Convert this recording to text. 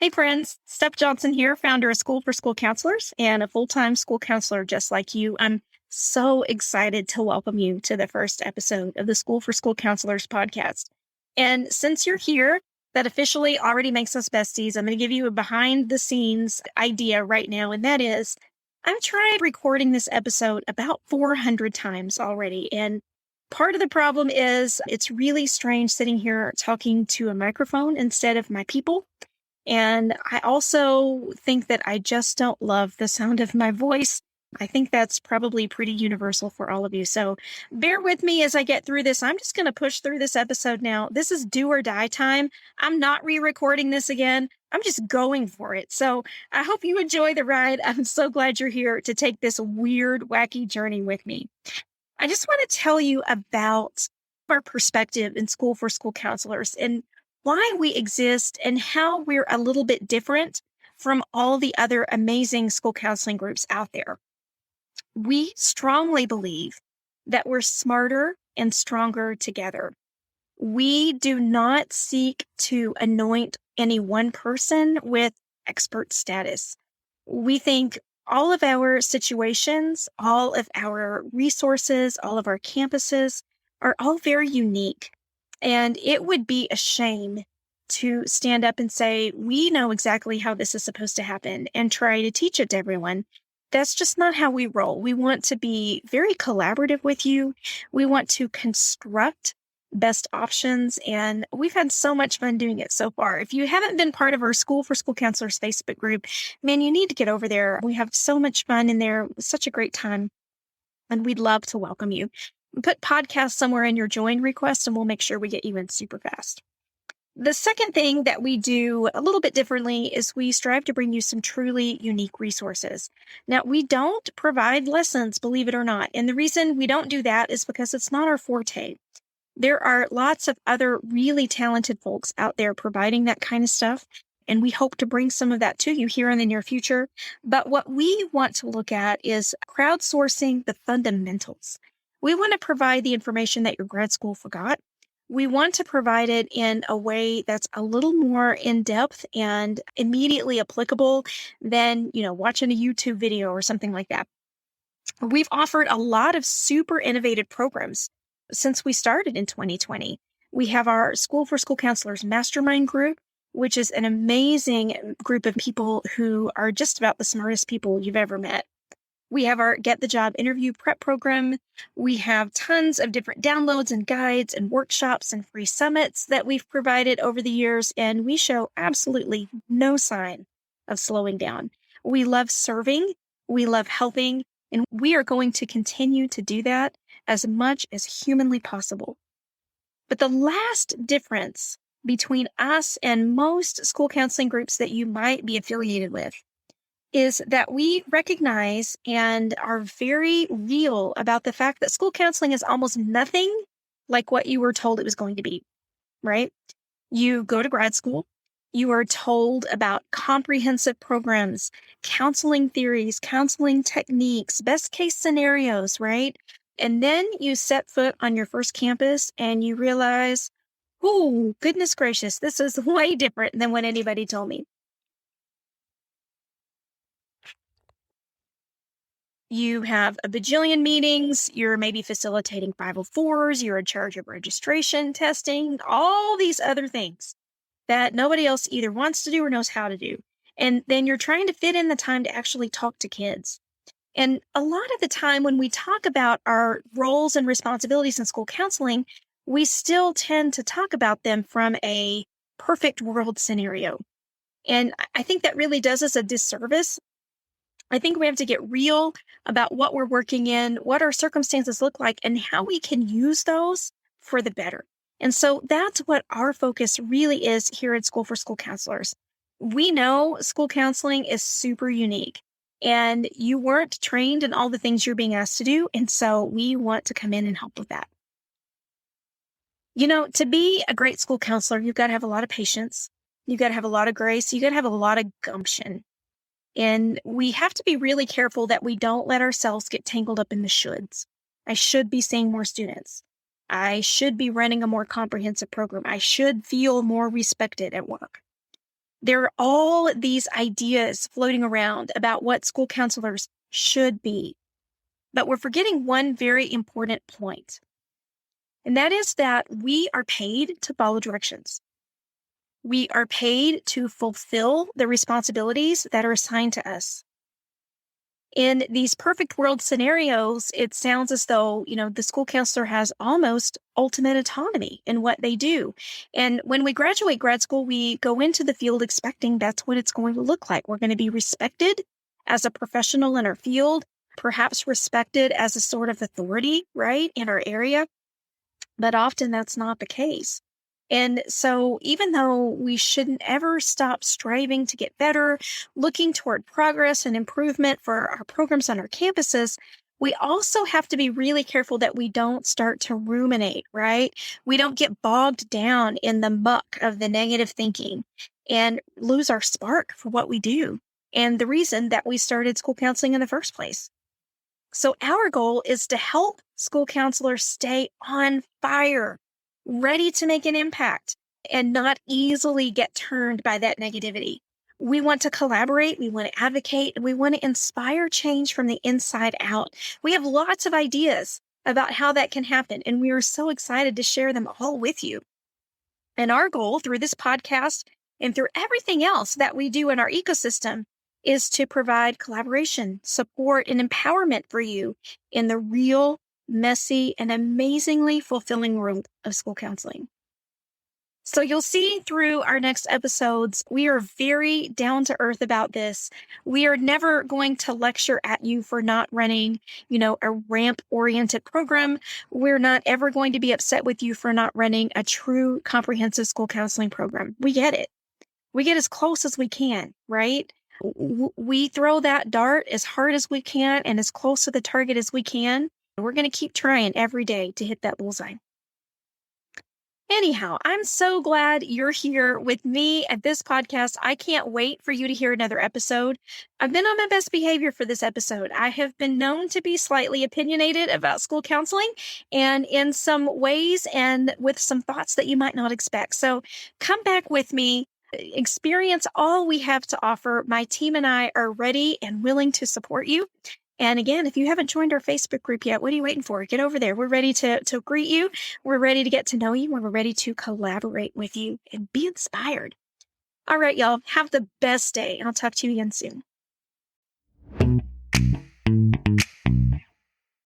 Hey friends, Steph Johnson here, founder of School for School Counselors and a full-time school counselor just like you. I'm so excited to welcome you to the first episode of the School for School Counselors podcast. And since you're here, that officially already makes us besties. I'm going to give you a behind the scenes idea right now. And that is, I've tried recording this episode about 400 times already. And part of the problem is it's really strange sitting here talking to a microphone instead of my people. And I also think that I just don't love the sound of my voice. I think that's probably pretty universal for all of you. So bear with me as I get through this. I'm just going to push through this episode now. This is do or die time. I'm not re-recording this again. I'm just going for it. So I hope you enjoy the ride. I'm so glad you're here to take this weird, wacky journey with me. I just want to tell you about our perspective in School for School Counselors and why we exist and how we're a little bit different from all the other amazing school counseling groups out there. We strongly believe that we're smarter and stronger together. We do not seek to anoint any one person with expert status. We think all of our situations, all of our resources, all of our campuses are all very unique. And it would be a shame to stand up and say, we know exactly how this is supposed to happen and try to teach it to everyone. That's just not how we roll. We want to be very collaborative with you. We want to construct best options, and we've had so much fun doing it so far. If you haven't been part of our School for School Counselors Facebook group, man, you need to get over there. We have so much fun in there. Such a great time, and we'd love to welcome you. Put podcast somewhere in your join request, and we'll make sure we get you in super fast. The second thing that we do a little bit differently is we strive to bring you some truly unique resources. Now, we don't provide lessons, believe it or not. And the reason we don't do that is because it's not our forte. There are lots of other really talented folks out there providing that kind of stuff, and we hope to bring some of that to you here in the near future. But what we want to look at is crowdsourcing the fundamentals. We want to provide the information that your grad school forgot. We want to provide it in a way that's a little more in-depth and immediately applicable than, watching a YouTube video or something like that. We've offered a lot of super innovative programs since we started in 2020. We have our School for School Counselors Mastermind group, which is an amazing group of people who are just about the smartest people you've ever met. We have our Get the Job interview prep program. We have tons of different downloads and guides and workshops and free summits that we've provided over the years, and we show absolutely no sign of slowing down. We love serving, we love helping, and we are going to continue to do that as much as humanly possible. But the last difference between us and most school counseling groups that you might be affiliated with is that we recognize and are very real about the fact that school counseling is almost nothing like what you were told it was going to be, right? You go to grad school, you are told about comprehensive programs, counseling theories, counseling techniques, best case scenarios, right? And then you set foot on your first campus and you realize, oh, goodness gracious, this is way different than what anybody told me. You have a bajillion meetings, you're maybe facilitating 504s, you're in charge of registration, testing, all these other things that nobody else either wants to do or knows how to do. And then you're trying to fit in the time to actually talk to kids. And a lot of the time when we talk about our roles and responsibilities in school counseling, we still tend to talk about them from a perfect world scenario. And I think that really does us a disservice. I think we have to get real about what we're working in, what our circumstances look like, and how we can use those for the better. And so that's what our focus really is here at School for School Counselors. We know school counseling is super unique, and you weren't trained in all the things you're being asked to do, and so we want to come in and help with that. To be a great school counselor, you've got to have a lot of patience. You've got to have a lot of grace. You've got to have a lot of gumption. And we have to be really careful that we don't let ourselves get tangled up in the shoulds. I should be seeing more students. I should be running a more comprehensive program. I should feel more respected at work. There are all these ideas floating around about what school counselors should be. But we're forgetting one very important point. And that is that we are paid to follow directions. We are paid to fulfill the responsibilities that are assigned to us. In these perfect world scenarios, it sounds as though, the school counselor has almost ultimate autonomy in what they do. And when we graduate grad school, we go into the field expecting that's what it's going to look like. We're going to be respected as a professional in our field, perhaps respected as a sort of authority, right, in our area. But often that's not the case. And so even though we shouldn't ever stop striving to get better, looking toward progress and improvement for our programs on our campuses, we also have to be really careful that we don't start to ruminate, right? We don't get bogged down in the muck of the negative thinking and lose our spark for what we do and the reason that we started school counseling in the first place. So our goal is to help school counselors stay on fire, ready to make an impact, and not easily get turned by that negativity. We want to collaborate, we want to advocate, and we want to inspire change from the inside out. We have lots of ideas about how that can happen, and we are so excited to share them all with you. And our goal through this podcast and through everything else that we do in our ecosystem is to provide collaboration, support, and empowerment for you in the real, messy, and amazingly fulfilling world of school counseling. So you'll see through our next episodes, we are very down to earth about this. We are never going to lecture at you for not running, a ramp-oriented program. We're not ever going to be upset with you for not running a true comprehensive school counseling program. We get it. We get as close as we can, right? We throw that dart as hard as we can and as close to the target as we can. We're going to keep trying every day to hit that bullseye. Anyhow, I'm so glad you're here with me at this podcast. I can't wait for you to hear another episode. I've been on my best behavior for this episode. I have been known to be slightly opinionated about school counseling and in some ways and with some thoughts that you might not expect. So come back with me. Experience all we have to offer. My team and I are ready and willing to support you. And again, if you haven't joined our Facebook group yet, what are you waiting for? Get over there. We're ready to greet you. We're ready to get to know you. We're ready to collaborate with you and be inspired. All right, y'all. Have the best day. And I'll talk to you again soon.